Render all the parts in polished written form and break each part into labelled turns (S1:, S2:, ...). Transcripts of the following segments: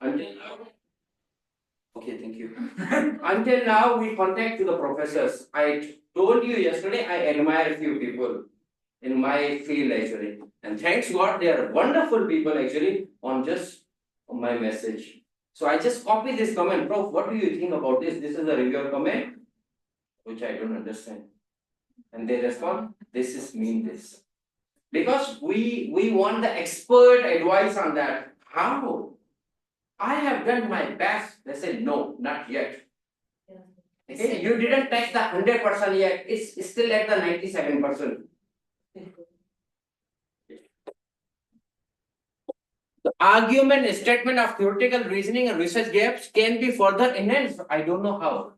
S1: Until now, okay, thank you. Until now, we contact to the professors. I told you yesterday, I admire a few people in my field actually. And thanks God, they are wonderful people actually on just my message. So I just copy this comment. Prof, what do you think about this? This is a reviewer comment, which I don't understand. And they respond, this is mean this. Because we want the expert advice on that. How? I have done my best. They say, no, not yet. Okay, you didn't touch the 100% yet. It's still at the 97%. The argument, statement of theoretical reasoning and research gaps can be further enhanced. I don't know how.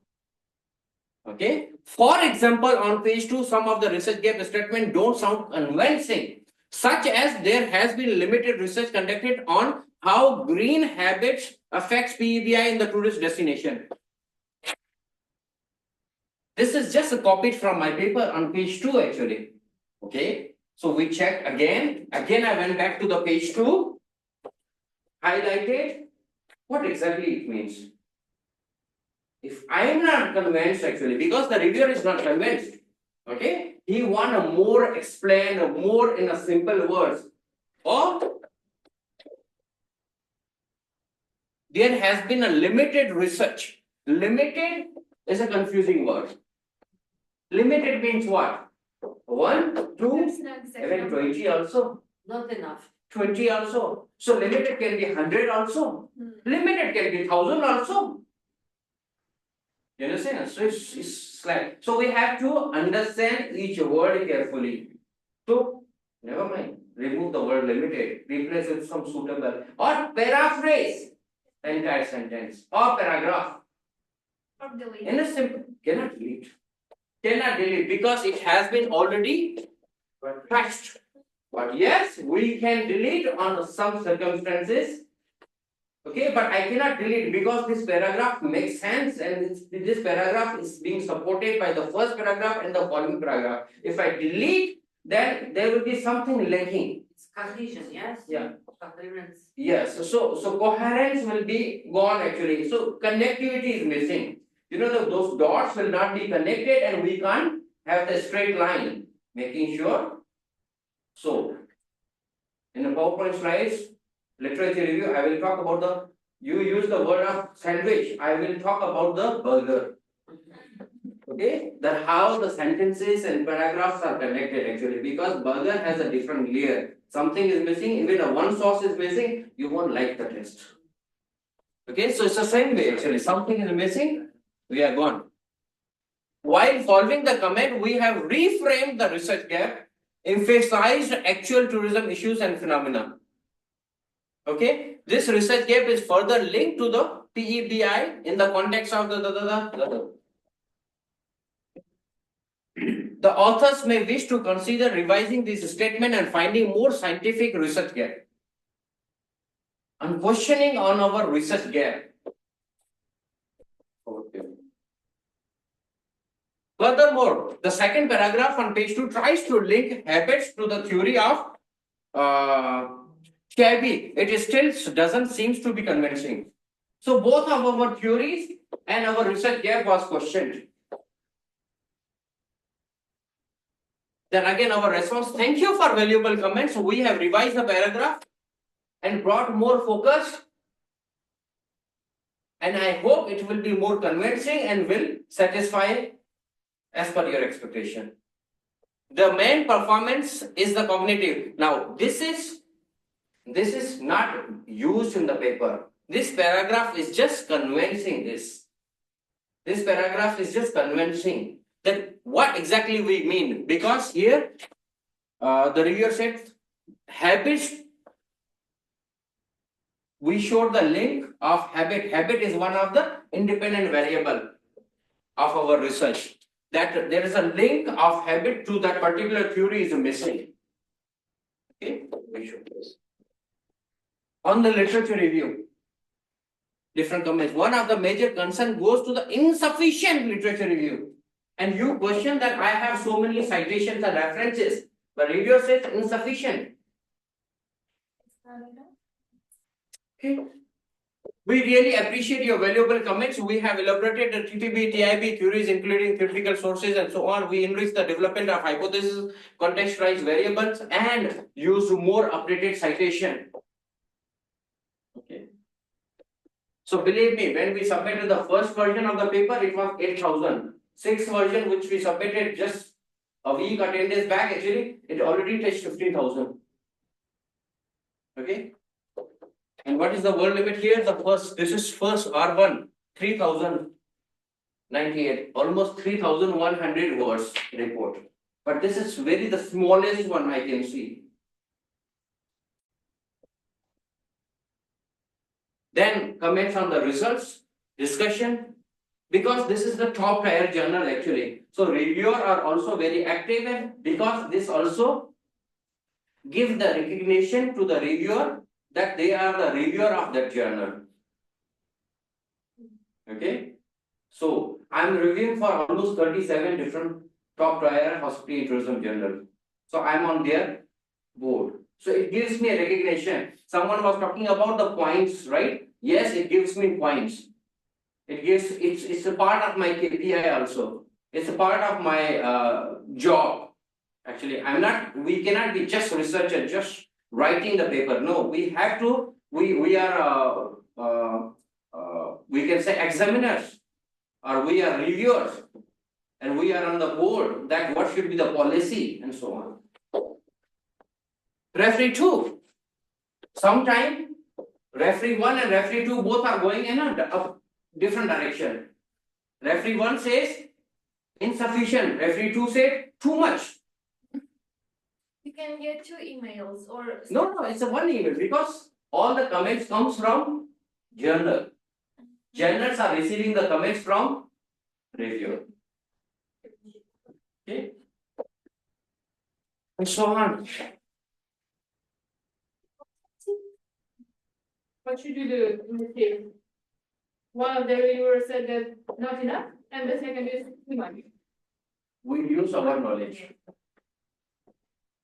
S1: Okay. For example, on page 2, some of the research gap statement don't sound convincing, such as there has been limited research conducted on how green habits affects PEBI in the tourist destination. This is just copied from my paper on page 2 actually. Okay. So we checked again. Again, I went back to the page 2, highlighted what exactly it means. If I am not convinced actually, because the reviewer is not convinced, okay, he want a more explained, a more in a simple words, or there has been a limited research. Limited is a confusing word. Limited means what? 1, 2, even 20 also.
S2: Not enough.
S1: 20 also. So limited can be 100 also. Limited can be 1,000 also. You understand? So it's like, so we have to understand each word carefully. So never mind, remove the word limited, replace it with some suitable, or paraphrase the entire sentence or paragraph.
S2: Or delete.
S1: In a simple, cannot delete. Cannot delete because it has been already touched. But yes, we can delete on some circumstances. Okay, but I cannot delete because this paragraph makes sense and this paragraph is being supported by the first paragraph and the following paragraph. If I delete, then there will be something lacking.
S2: It's cohesion, yes?
S1: Yeah.
S2: Coherence.
S1: Yes, so coherence will be gone actually. So connectivity is missing. You know, those dots will not be connected and we can't have the straight line. Making sure. So, in the PowerPoint slides, literature review, I will talk about the, you use the word of sandwich, I will talk about the burger. Okay, that how the sentences and paragraphs are connected actually, because burger has a different layer. Something is missing, even a one sauce is missing, you won't like the taste. Okay, so it's the same way actually, something is missing, we are gone. While following the comment, we have reframed the research gap, emphasized actual tourism issues and phenomena. Okay, this research gap is further linked to the PEBI in the context of the authors may wish to consider revising this statement and finding more scientific research gap and questioning on our research gap. Okay. Furthermore, the second paragraph on page 2 tries to link habits to the theory of Shabby. It still doesn't seem to be convincing. So both of our theories and our research gap was questioned. Then again our response, thank you for valuable comments. We have revised the paragraph and brought more focus. And I hope it will be more convincing and will satisfy as per your expectation. The main performance is the cognitive. Now this is not used in the paper. This paragraph is just convincing this. This paragraph is just convincing that what exactly we mean. Because here the reviewer said habits, we showed the link of habit. Habit is one of the independent variable of our research. That there is a link of habit to that particular theory is missing. Okay, we show this. On the literature review, different comments. One of the major concern goes to the insufficient literature review. And you question that I have so many citations and references, but reviewer says insufficient. Okay. We really appreciate your valuable comments. We have elaborated the TTB, TIB queries, including theoretical sources and so on. We enrich the development of hypotheses, contextualized variables, and use more updated citation. Okay. So believe me, when we submitted the first version of the paper, it was 8,000. Sixth version, which we submitted just a week or 10 days back, actually, it already touched 15,000. Okay. And what is the word limit here? The first, this is first R1, 3,098, almost 3,100 words report. But this is very the smallest one I can see. Then comments on the results, discussion, because this is the top tier journal actually. So reviewers are also very active, and because this also gives the recognition to the reviewer that they are the reviewer of that journal. Okay. So I'm reviewing for almost 37 different top tier hospitality and tourism journals. So I'm on their board. So it gives me a recognition. Someone was talking about the points, right? Yes, it gives me points. It's a part of my KPI also. It's a part of my job. Actually, we cannot be just researcher, just writing the paper. No, we have to, we are, we can say examiners, or we are reviewers, and we are on the board that what should be the policy and so on. Referee 2, sometime referee 1 and referee 2 both are going in a different direction. Referee 1 says insufficient, referee 2 says too much.
S3: You can get 2 emails or...
S1: No, it's a one email because all the comments comes from journal. Journals are receiving the comments from reviewer. Okay. And so on.
S3: What should you do in this case? One of the reviewers said that not enough, and the second is too much.
S1: We use our knowledge.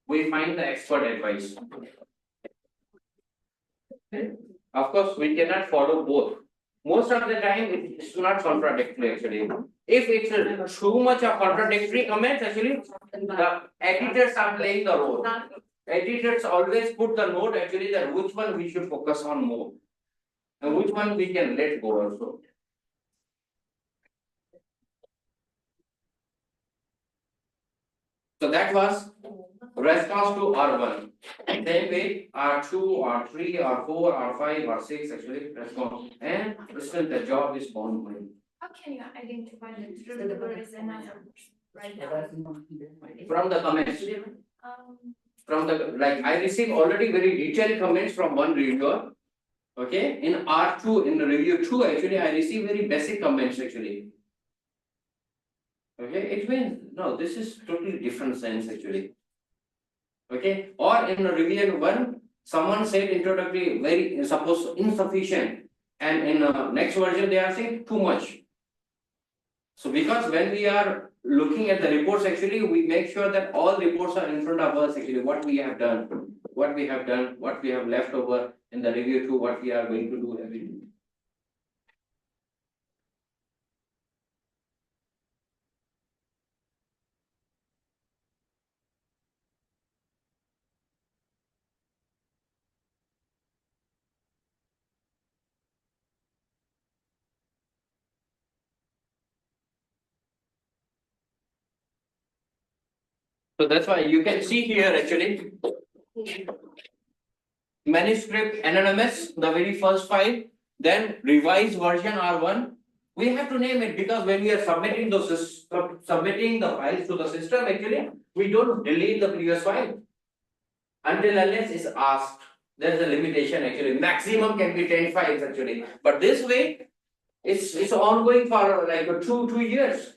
S1: We find the expert advice. Of course, we cannot follow both. Most of the time, it's not contradictory actually. If it's too much of contradictory comments, actually, the editors are playing the role. Editors always put the note actually that which one we should focus on more, and which one we can let go also. So that was response to R1. Same way, R2, R3, R4, R5, R6 actually response. And listen, the job is ongoing.
S3: How can you identify the reviewers and others right now?
S1: From the comments. From the, like, I received already very detailed comments from one reviewer. Okay, in R2, in the review 2, actually, I received very basic comments actually. Okay, it means no, this is totally different sense actually. Okay, or in the revision 1, someone said introductory very suppose insufficient, and in next version they are saying too much. So because when we are looking at the reports, actually we make sure that all reports are in front of us actually, what we have done, what we have left over in the review 2, what we are going to do everything. So that's why you can see here actually manuscript anonymous, the very first file, then revised version R1. We have to name it because when we are submitting the files to the system, actually we don't delete the previous file until unless it's asked. There's a limitation actually. Maximum can be 10 files actually, but this way it's ongoing for like 2 years.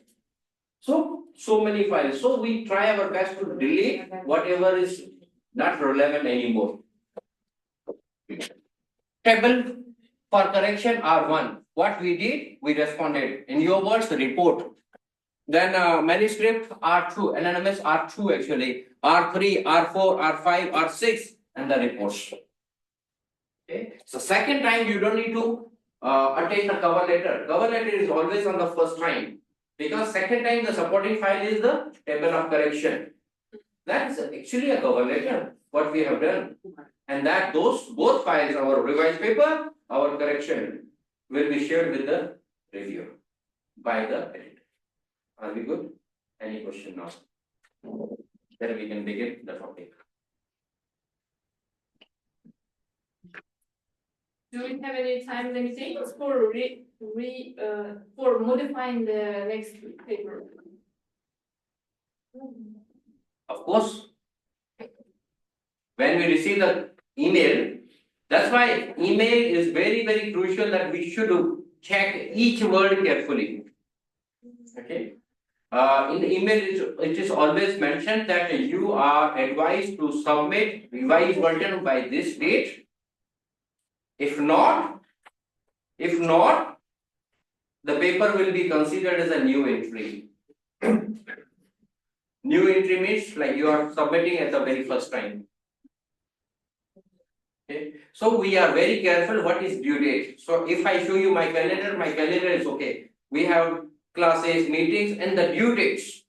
S1: So many files. So we try our best to delete whatever is not relevant anymore. Table for correction R1. What we did, we responded. In your words, the report. Then manuscript R2, anonymous R2 actually, R3, R4, R5, R6, and the reports. Okay. So second time you don't need to attain the cover letter. Cover letter is always on the first time, because second time the supporting file is the table of correction. That is actually a cover letter, what we have done. And that those both files, our revised paper, our correction, will be shared with the reviewer by the editor. Are we good? Any question now? Then we can begin the topic.
S3: Do we have any time limitations for for modifying the next paper?
S1: Of course, when we receive the email, that's why email is very, very crucial, that we should check each word carefully. Okay. In the email, it is always mentioned that you are advised to submit revised version by this date. If not, the paper will be considered as a new entry. New entry means like you are submitting at the very first time. Okay. So we are very careful what is due date. So if I show you my calendar is okay. We have classes, meetings, and the due dates.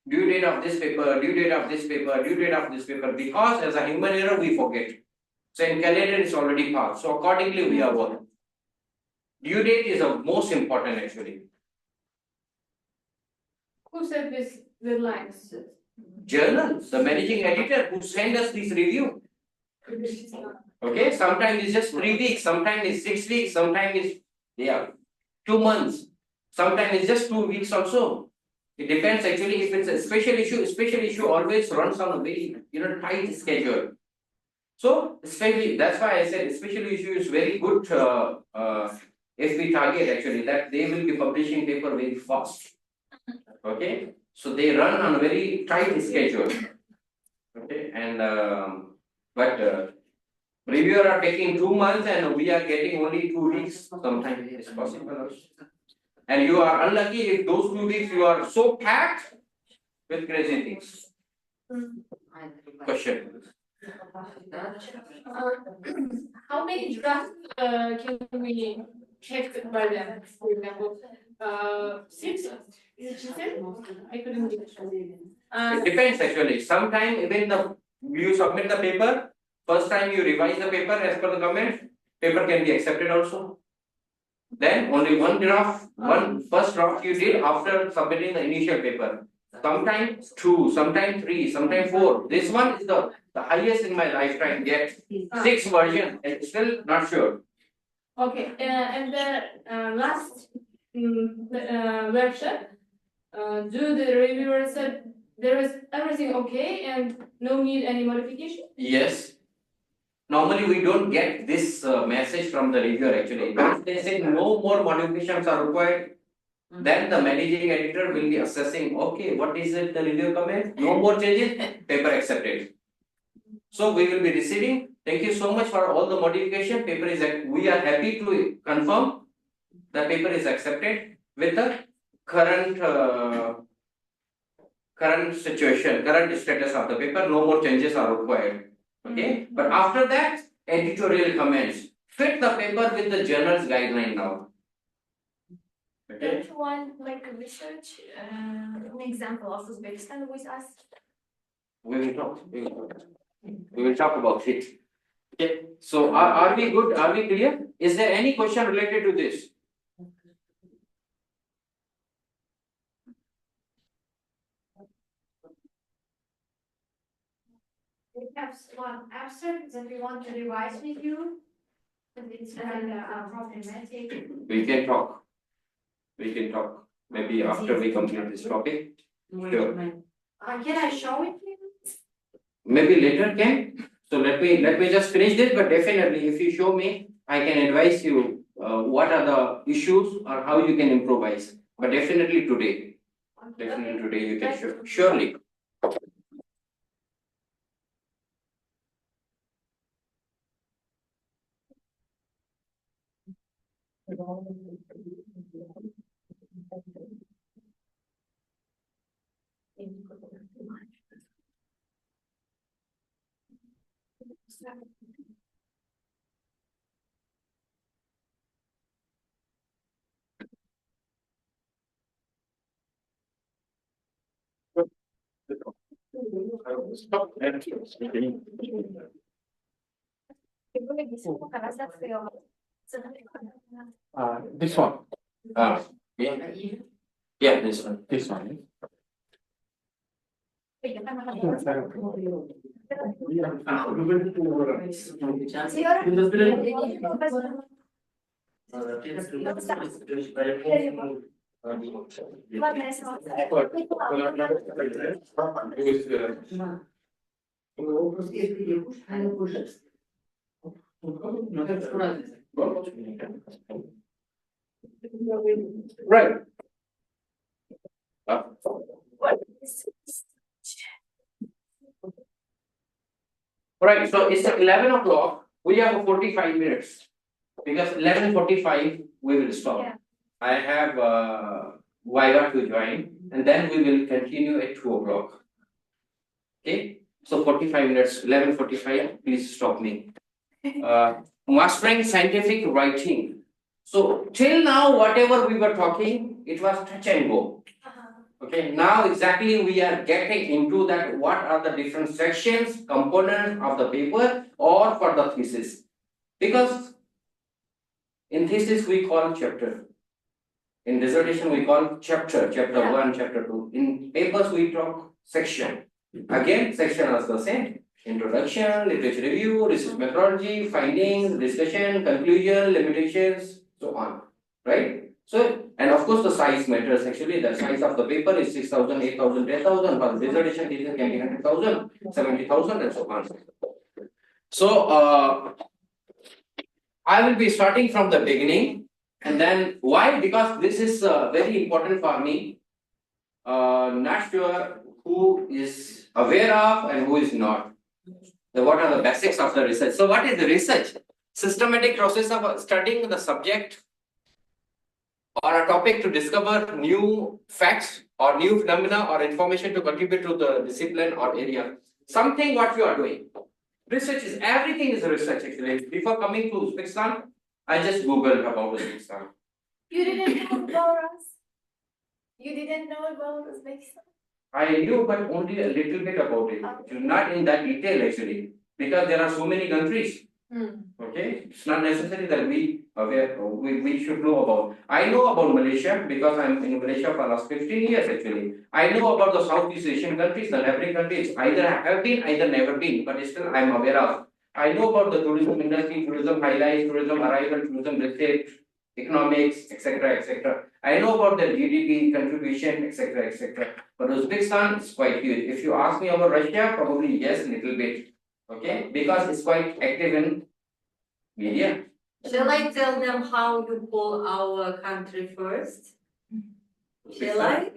S1: Due date of this paper, due date of this paper, due date of this paper, because as a human error we forget. So in calendar it's already passed. So accordingly we are working. Due date is the most important actually.
S3: Who set this deadlines?
S1: Journal, the managing editor who send us this review. Okay, sometimes it's just 3 weeks, sometimes it's 6 weeks, sometimes it's 2 months, sometimes it's just 2 weeks also. It depends actually. If it's a special issue always runs on a very tight schedule. So especially that's why I said special issue is very good if we target actually that they will be publishing paper very fast. Okay, so they run on a very tight schedule. Okay, and reviewer are taking 2 months and we are getting only 2 weeks. Sometimes it is possible also. And you are unlucky if those 2 weeks you are so packed with crazy things. Question.
S3: How many drafts can we check by them? For example, 6? Is it 7? I couldn't get
S1: It depends actually. Sometimes even you submit the paper, first time you revise the paper as per the comment, paper can be accepted also. Then only one first draft you did after submitting the initial paper. Sometimes 2, sometimes 3, sometimes 4. This one is the highest in my lifetime. Yet 6 version, and still not sure.
S3: Okay, and the last version, do the reviewer said there is everything okay and no need any modification?
S1: Yes. Normally we don't get this message from the reviewer actually. Once they say no more modifications are required, then the managing editor will be assessing, okay, what is it the review comment? No more changes, paper accepted. So we will be receiving, thank you so much for all the modification, paper is, we are happy to confirm the paper is accepted with the current situation, current status of the paper, no more changes are required. Okay, but after that, editorial comments fit the paper with the journal's guideline now. Okay.
S4: Don't you want like a research, an example of Uzbekistan with us?
S1: We will talk. We will talk about it. Okay. So are we good? Are we clear? Is there any question related to this?
S4: We have one abstract that we want to revise with you. And it's kind of problematic.
S1: We can talk. We can talk. Maybe after we complete this topic. Sure.
S4: Can I show it to you?
S1: Maybe later can. So let me just finish this. But definitely, if you show me, I can advise you what are the issues or how you can improvise. But definitely today. Definitely today you can show. Surely.
S5: This one.
S1: Yeah. Yeah, this one.
S5: This one.
S1: Right. Right, so it's 11 o'clock, we have 45 minutes. Because 11:45 we will stop.
S4: Yeah.
S1: I have Viva to join and then we will continue at 2 o'clock. Okay, so 45 minutes, 11:45, please stop me. Mastering scientific writing. So till now, whatever we were talking, it was touch and go. Okay, now exactly we are getting into that, what are the different sections, components of the paper or for the thesis. Because in thesis we call chapter. In dissertation we call chapter 1, chapter 2. In papers we talk section. Again, section is the same. Introduction, literature review, research methodology, findings, discussion, conclusion, limitations, so on. Right? So, and of course the size matters actually. The size of the paper is 6,000, 8,000, 10,000. For dissertation thesis can be 100,000, 70,000 and so on. So, I will be starting from the beginning. And then why? Because this is very important for me. Not sure who is aware of and who is not. What are the basics of the research? So what is the research? Systematic process of studying the subject or a topic to discover new facts or new phenomena or information to contribute to the discipline or area. Something what you are doing. Research is, everything is research actually. Before coming to Uzbekistan, I just Googled about Uzbekistan.
S4: You didn't know about us? You didn't know about Uzbekistan?
S1: I knew, but only a little bit about it. Not in that detail actually, because there are so many countries. Okay, it's not necessary that we should know about. I know about Malaysia because I'm in Malaysia for last 15 years actually. I know about the Southeast Asian countries, the neighboring countries. Either I have been, either never been, but still I'm aware of. I know about the tourism industry, tourism highlights, tourism arrival, tourism receipt, economics, etc., etc. I know about the GDP contribution, etc., etc. But Uzbekistan is quite huge. If you ask me about Russia, probably yes, little bit. Okay, because it's quite active in media.
S2: Shall I tell them how you call our country first? Shall I?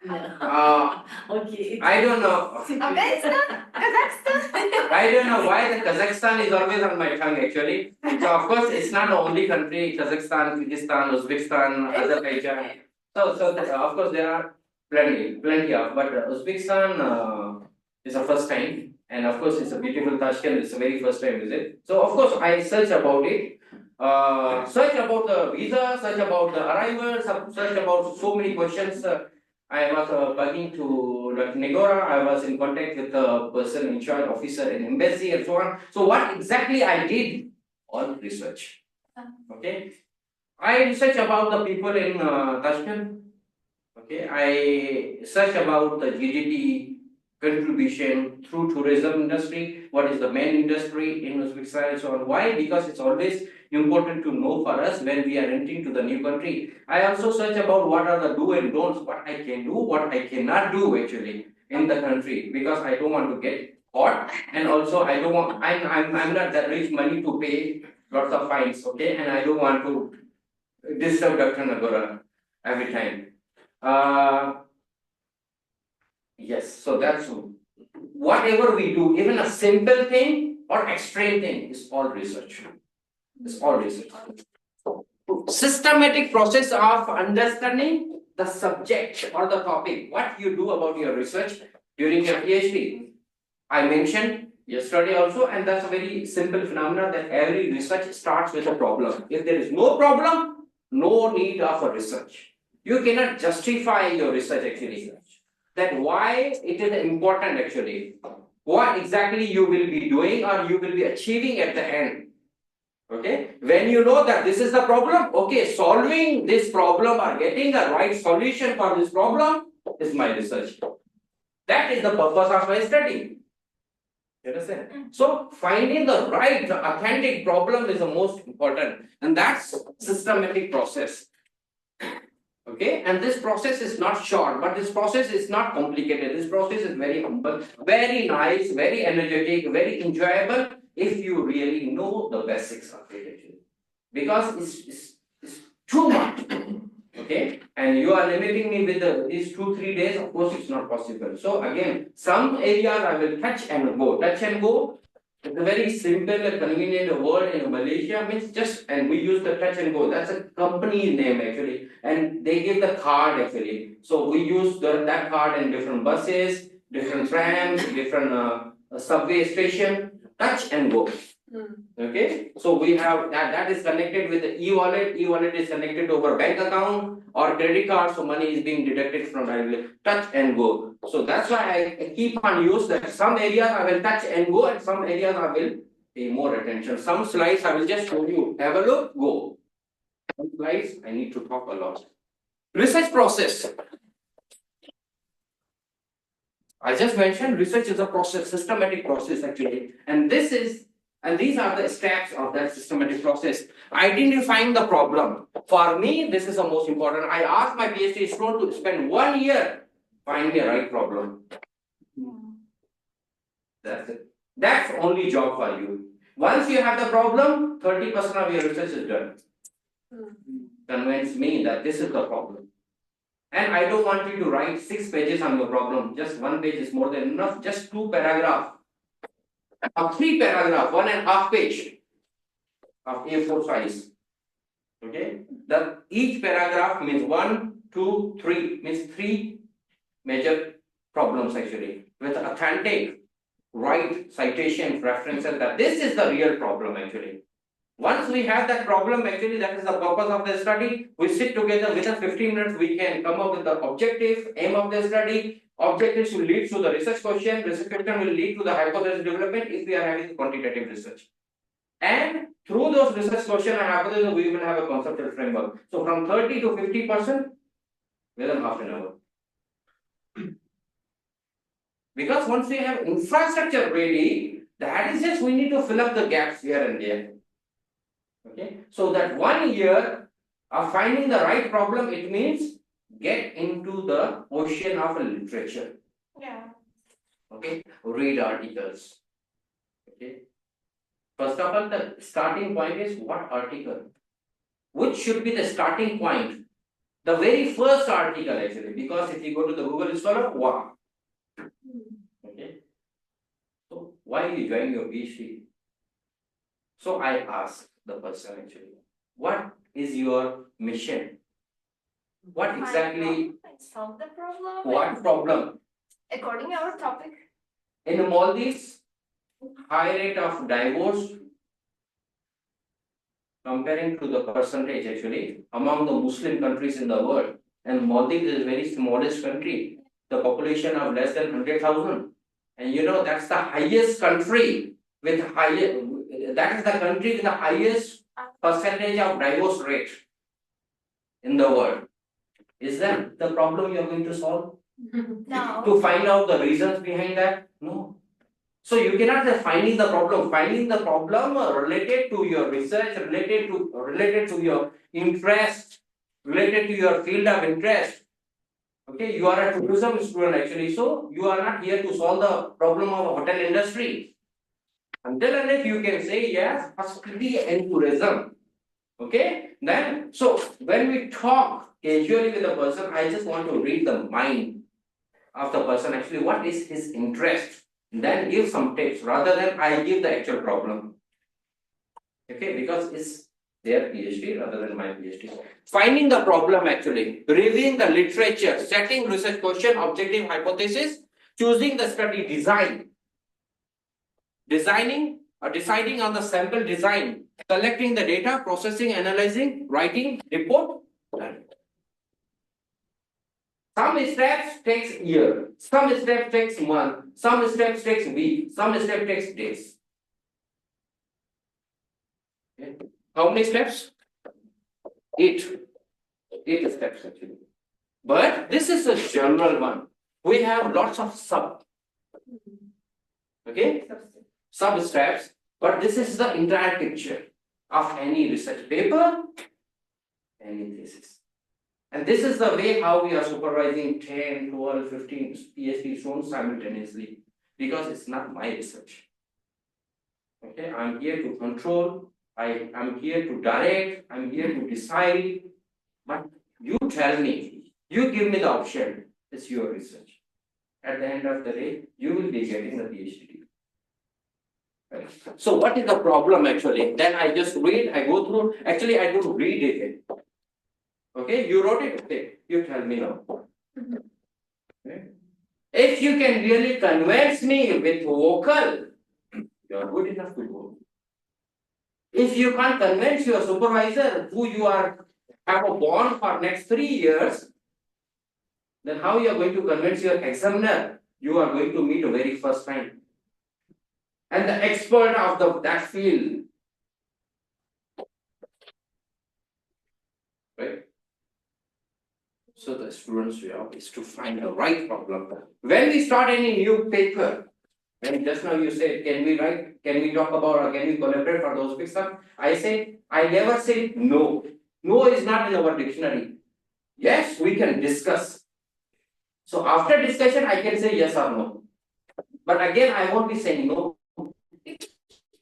S2: Okay.
S1: I don't know.
S4: Afghanistan? Kazakhstan?
S1: I don't know why the Kazakhstan is always on my tongue actually. So of course it's not the only country. Kazakhstan, Kyrgyzstan, Uzbekistan, Azerbaijan. So of course there are plenty of. But Uzbekistan is the first time. And of course, it's a beautiful Tashkent. It's the very first time visit. So of course, I search about it. Search about the visa, search about the arrival, search about so many questions. I was bugging to Dr. Negora. I was in contact with the person in charge, officer in embassy, and so on. So what exactly I did? All research. Okay. I research about the people in Tashkent. Okay. I search about the GDP contribution through tourism industry, what is the main industry in Uzbekistan and so on. Why? Because it's always important to know for us when we are entering to the new country. I also search about what are the do and don'ts, what I can do, what I cannot do actually in the country, because I don't want to get caught, and also I don't want, I'm not that rich money to pay lots of fines, okay, and I don't want to disturb Dr. Nagora every time. Yes, so that's whatever we do, even a simple thing or extreme thing is all research. It's all research. Systematic process of understanding the subject or the topic, what you do about your research during your PhD. I mentioned yesterday also, and that's a very simple phenomenon that every research starts with a problem. If there is no problem, no need of a research. You cannot justify your research actually. that why it is important actually. What exactly you will be doing or you will be achieving at the end. Okay, when you know that this is the problem, okay, solving this problem or getting the right solution for this problem is my research. That is the purpose of my study. You understand? So finding the right, the authentic problem is the most important, and that's systematic process. Okay, and this process is not short, but this process is not complicated. This process is very humble, very nice, very energetic, very enjoyable if you really know the basics of it actually. Because it's too much. Okay, and you are limiting me with these 2-3 days, of course it's not possible. So again, some areas I will touch and go. Touch and go. It's a very simple and convenient word in Malaysia, means just, and we use the touch and go. That's a company name actually, and they give the card actually. So we use that card in different buses, different trams, different subway station. Touch and go. Okay, so we have that is connected with the e-wallet. E-wallet is connected over bank account or credit card, so money is being deducted from directly. Touch and go. So that's why I keep on use that some areas I will touch and go, and some areas I will pay more attention. Some slides I will just show you. Have a look, go. Some slides I need to talk a lot. Research process. I just mentioned research is a process, systematic process actually, and these are the steps of that systematic process. Identifying the problem. For me, this is the most important. I asked my PhD student to spend 1 year finding the right problem. That's it. That's only job for you. Once you have the problem, 30% of your research is done. Convince me that this is the problem. And I don't want you to write 6 pages on your problem. Just 1 page is more than enough. Just 2 paragraphs. Or 3 paragraphs, 1.5 page of A4 size. Okay? Each paragraph means 1, 2, 3, means 3 major problems actually, with authentic, right citation, references that this is the real problem actually. Once we have that problem, actually, that is the purpose of the study. We sit together within 15 minutes, we can come up with the objective, aim of the study. Objectives will lead to the research question. Research question will lead to the hypothesis development if we are having quantitative research. And through those research questions and hypothesis, we will have a conceptual framework. So from 30 to 50% within half an hour. Because once we have infrastructure ready, that is just we need to fill up the gaps here and there. Okay, so that 1 year of finding the right problem, it means get into the ocean of literature.
S3: Yeah.
S1: Okay, read articles. Okay, first of all, the starting point is what article? Which should be the starting point? The very first article actually, because if you go to the Google Scholar, wow. Okay, so why you join your PhD? So I asked the person actually, what is your mission? What exactly?
S4: Solve the problem.
S1: What problem?
S4: According to our topic.
S1: In the Maldives, high rate of divorce comparing to the percentage actually among the Muslim countries in the world. And Maldives is a very modest country, the population of less than 100,000. And you know that's the highest country with that is the country with the highest percentage of divorce rate in the world. Is that the problem you are going to solve?
S4: No.
S1: To find out the reasons behind that? No. So you cannot say finding the problem. Finding the problem related to your research, related to your interest, related to your field of interest. Okay, you are a tourism student actually, so you are not here to solve the problem of hotel industry. Until and if you can say yes, hospitality and tourism. Okay, then so when we talk casually with the person, I just want to read the mind of the person actually, what is his interest, then give some tips rather than I give the actual problem. Okay, because it's their PhD rather than my PhD. Finding the problem actually, reviewing the literature, setting research question, objective hypothesis, choosing the study design, deciding on the sample design, collecting the data, processing, analyzing, writing, report, done. Some steps takes year, some steps takes month, some steps takes week, some steps takes days. Okay. How many steps? 8. 8 steps actually. But this is a general one. We have lots of sub steps, but this is the entire picture of any research paper, any thesis. And this is the way how we are supervising 10, 12, 15 PhD students simultaneously, because it's not my research. Okay, I'm here to control, I'm here to direct, I'm here to decide, but you tell me, you give me the option, it's your research. At the end of the day, you will be getting the PhD degree. Right? So what is the problem actually? Then I just read, I go through, actually I don't read it. Okay, you wrote it, okay, you tell me now. Okay. If you can really convince me with vocal, you are good enough to go. If you can't convince your supervisor who you are have a bond for next 3 years, then how you are going to convince your examiner you are going to meet the very first time? And the expert of that field. Right? So the students' job is to find the right problem. When we start any new paper, when just now you said, can we write, can we talk about, or can we collaborate for those big stuff? I say, I never say no. No is not in our dictionary. Yes, we can discuss. So after discussion, I can say yes or no. But again, I won't be saying no.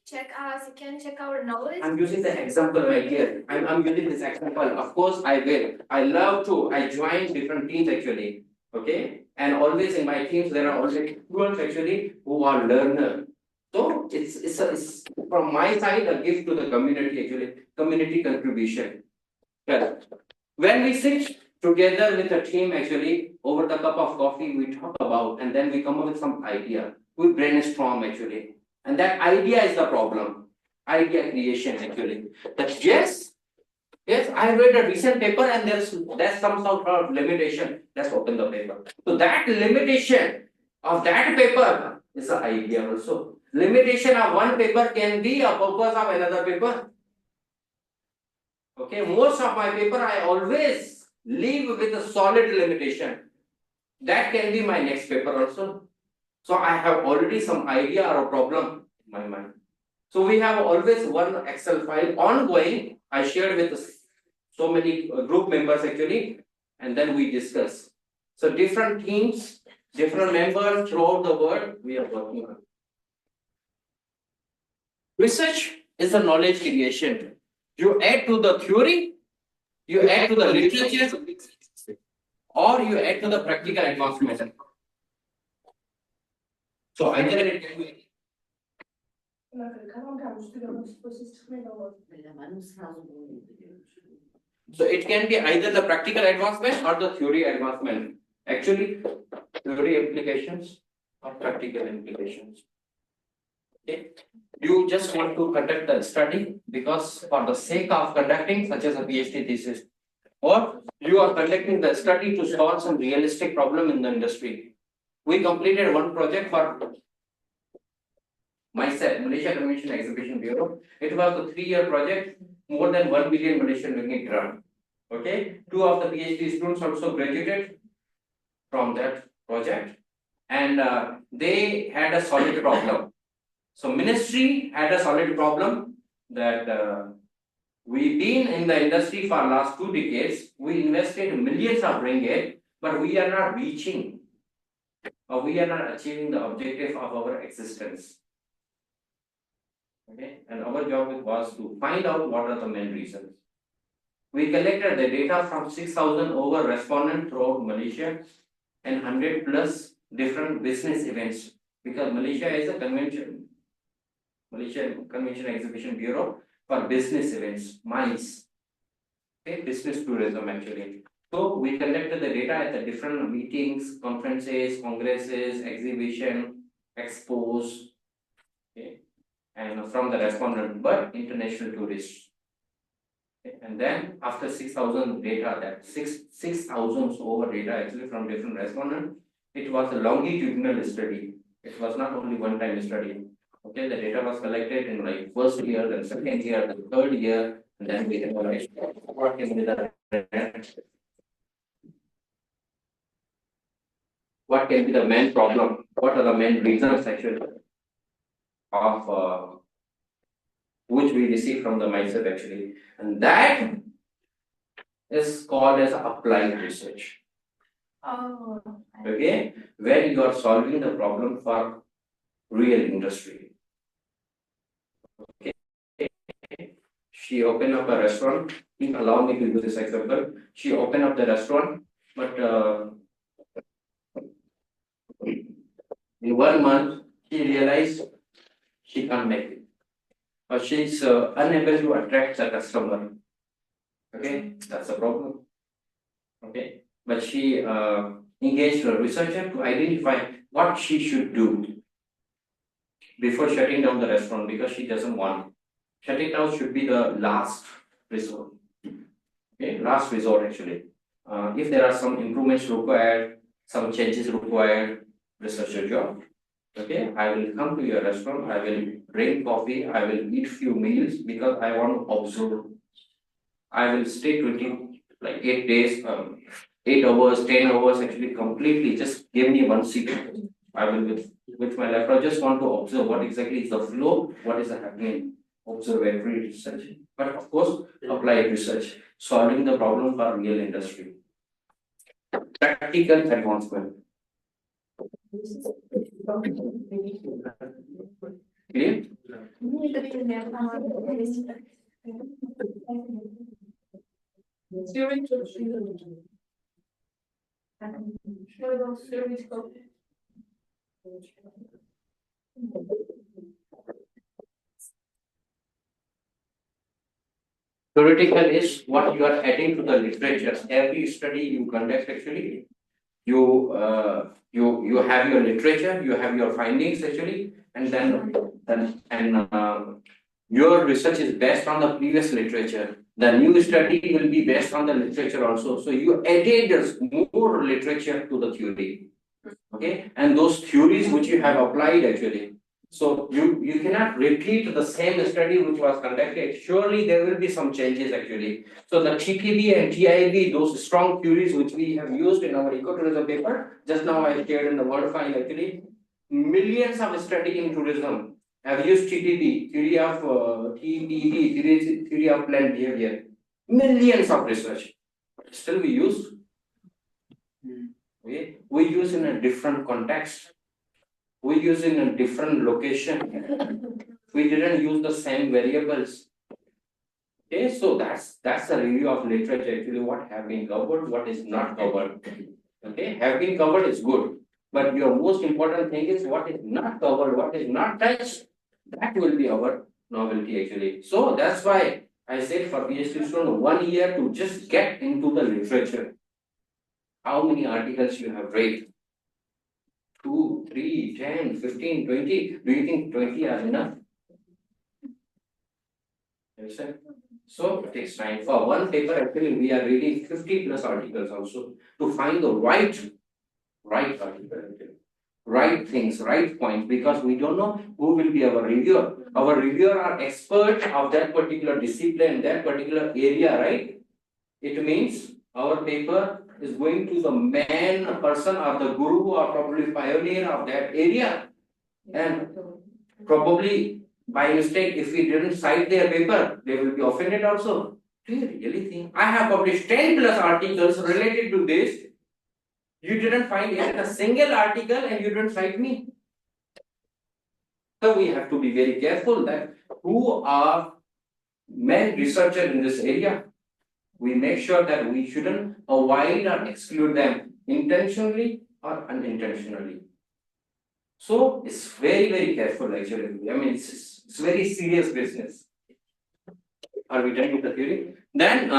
S4: Check us, you can check our knowledge.
S1: I'm using the example right here. I'm using this example. Of course, I will. I love to. I join different teams actually. Okay. And always in my teams, there are always students actually who are learners. So it's from my side a gift to the community actually. Community contribution. Correct. When we sit together with a team actually over the cup of coffee, we talk about and then we come up with some idea. We brainstorm actually. And that idea is the problem. Idea creation actually. That yes, I read a recent paper and there's some sort of limitation. Let's open the paper. So that limitation of that paper is the idea also. Limitation of one paper can be a purpose of another paper. Okay, most of my paper I always leave with a solid limitation. That can be my next paper also. So I have already some idea or a problem in my mind. So we have always one Excel file ongoing. I shared with so many group members actually, and then we discuss. So different teams, different members throughout the world, we are working on. Research is a knowledge creation. You add to the theory, you add to the literature, or you add to the practical advancement. So either it can be. So it can be either the practical advancement or the theory advancement. Actually, theory implications or practical implications. Okay. You just want to conduct the study because for the sake of conducting such as a PhD thesis, or you are conducting the study to solve some realistic problem in the industry. We completed one project for myself, Malaysia Convention Exhibition Bureau. It was a 3-year project, more than 1 billion Malaysian ringgit grant. Okay, 2 of the PhD students also graduated from that project, and they had a solid problem. So ministry had a solid problem that we've been in the industry for last 2 decades. We invested millions of ringgit, but we are not reaching or we are not achieving the objective of our existence. Okay, and our job was to find out what are the main reasons. We collected the data from 6,000 over respondents throughout Malaysia and 100 plus different business events, because Malaysia is a convention. Malaysia Convention Exhibition Bureau for business events, MICE. Okay, business tourism actually. So we collected the data at the different meetings, conferences, congresses, exhibition, expos, okay, and from the respondent, but international tourists. And then after 6,000 data, that 6,000 over data actually from different respondents, it was a longitudinal study. It was not only one-time study. Okay, the data was collected in like first year, then second year, then third year, and then we analyzed what can be the main problem, what are the main reasons actually of which we receive from the mindset actually, and that is called as applied research.
S4: Oh.
S1: Okay, where you are solving the problem for real industry. Okay, she opened up a restaurant. Please allow me to use this example. She opened up the restaurant, but in 1 month she realized she can't make it, or she's unable to attract the customer. Okay, that's a problem. Okay, but she engaged a researcher to identify what she should do before shutting down the restaurant, because she doesn't want. Shutting down should be the last resort. Okay, last resort actually. If there are some improvements required, some changes required, researcher job. Okay, I will come to your restaurant, I will drink coffee, I will eat few meals because I want to observe. I will stay 8 days, 8 hours, 10 hours actually completely. Just give me one seat. I will with my laptop just want to observe what exactly is the flow, what is happening. Observatory research, but of course applied research, solving the problem for real industry. Practical advancement. Clear? Theoretical is what you are adding to the literature. Every study you conduct actually, you have your literature, you have your findings actually, and then your research is based on the previous literature. The new study will be based on the literature also. So you added more literature to the theory. Okay, and those theories which you have applied actually. So you cannot repeat the same study which was conducted. Surely there will be some changes actually. So the TTB and TIB, those strong theories which we have used in our ecotourism paper, just now I shared in the Word file actually. Millions of study in tourism have used TTB, theory of TBD, theory of plant behavior. Millions of research. Still we use. Okay, we use in a different context. We use in a different location. We didn't use the same variables. Okay, so that's the review of literature actually, what have been covered, what is not covered. Okay, have been covered is good, but your most important thing is what is not covered, what is not touched. That will be our novelty actually. So that's why I said for PhD student 1 year to just get into the literature. How many articles you have read? 2, 3, 10, 15, 20. Do you think 20 are enough? Understand? So it takes time. For one paper, actually, we are reading 50 plus articles also to find the right article, right things, right points, because we don't know who will be our reviewer. Our reviewer are experts of that particular discipline, that particular area, right? It means our paper is going to the main person or the guru or probably pioneer of that area, and probably by mistake if we didn't cite their paper, they will be offended also. Do you really think I have published 10 plus articles related to this? You didn't find even a single article and you didn't cite me. So we have to be very careful that who are main researchers in this area. We make sure that we shouldn't avoid or exclude them intentionally or unintentionally. So it's very, very careful actually. I mean, it's very serious business. Are we done with the theory? Then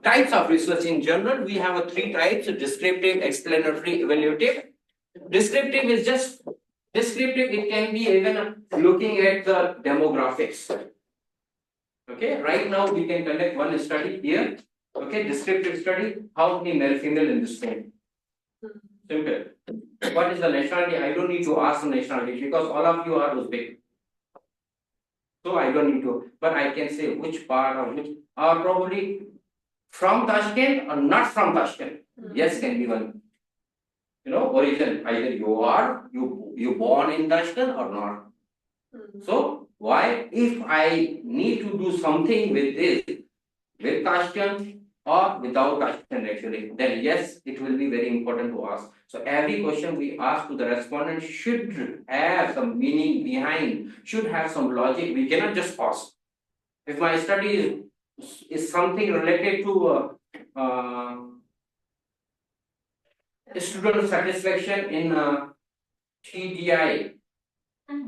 S1: types of research in general, we have 3 types: descriptive, explanatory, evaluative. Descriptive is just descriptive. It can be even looking at the demographics. Okay, right now we can conduct one study here. Okay, descriptive study. How many male, female in this room? Simple. What is the nationality? I don't need to ask the nationality because all of you are Uzbek. So I don't need to, but I can say which part or which are probably from Tashkent or not from Tashkent. Yes, can be one. Origin. Either you born in Tashkent or not. So why? If I need to do something with this, with Tashkent or without Tashkent actually, then yes, it will be very important to ask. So every question we ask to the respondent should have some meaning behind, should have some logic. We cannot just pass. If my study is something related to student satisfaction in TDI,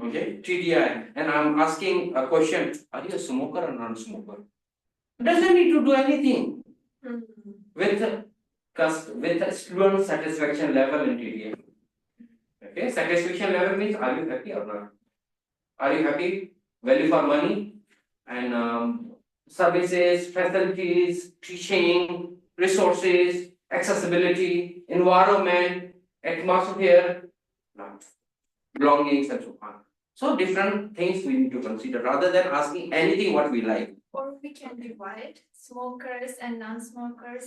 S1: okay, TDI, and I'm asking a question: are you a smoker or non-smoker? Doesn't need to do anything with the student satisfaction level in TDI. Okay, satisfaction level means are you happy or not? Are you happy? Value for money and services, facilities, teaching, resources, accessibility, environment, atmosphere, belongings, and so on. So different things we need to consider rather than asking anything what we like.
S4: Or we can divide smokers and non-smokers